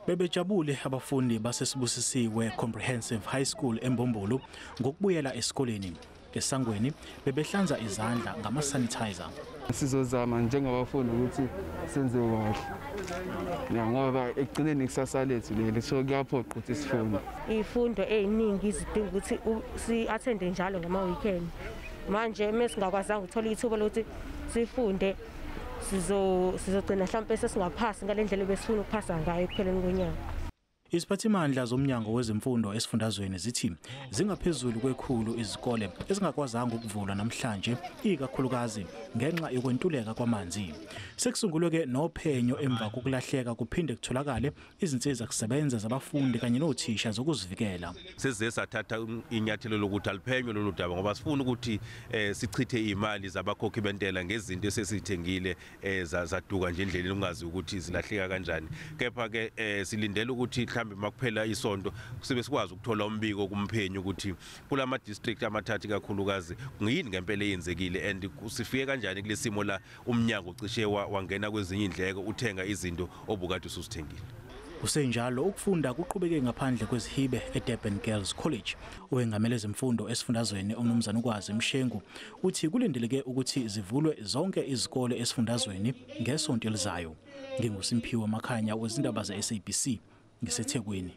Bebejabule abafundi basesibusisiwe Comprehensive High School eMbombolo ngokubuyela esikoleni. Esangweni bebehlanza izandla ngama-sanitizer. Sizozama njengabafundi ukuthi senze kahle. Ngoba ekugcineni ikusasa lethu leli so kuyaphoqa ukuthi sifunde. Ifundo eziningi izidinga ukuthi si-attende njalo ngama-weekend. Manje mesingakwazi ukuthola ithuba lokuthi sifunde sizogcina mhlawumbe sesingaphasi ngalendlela besifuna ukuphasa ngayo ekupheleni konyaka. Iziphathimandla zomnyango wezemfundo esifundazweni zithi zingaphezulu kwekhulu izikole ezingakwazanga ukuvula namhlanje ikakhulukazi ngenxa yokwentuleka kwamanzi. Sekusungulwe ke nophenyo emva kokulahleka kuphinde kutholakale izinsiza kusebenza zabafundi kanye nothisha zokuzivikela. Size sathatha inyathelo lokuthi aliphenyo lolu daba ngoba sifuna ukuthi sichithe imali zabakhokhi bentela ngezinto esesithengile zaduka nje endleleni ungazi ukuthi zilahleka kanjani. Kepha ke silindele ukuthi mhlambe makuphela isonto sibe sikwazi ukuthola umbiko kumphenyo ukuthi kulama district amathathu kakhulukazi ngiyini ngempela eyenzekile and sifike kanjani kulesimo la umnyango ucishe wangena kwezinye indleko uthenga izinto obukade usuzithengile. Kusenjalo ukufunda kuqhubeke ngaphandle kwezihibe eDurban Girls College. Owengamele ezemfundo esifundazweni umnumzana uKwazi Mshengu uthi kulindeleke ukuthi zivulwe zonke izikole esifundazweni ngesonto elizayo. NginguSimphiwe Makhanya wezindaba ze SABC ngiseThekwini.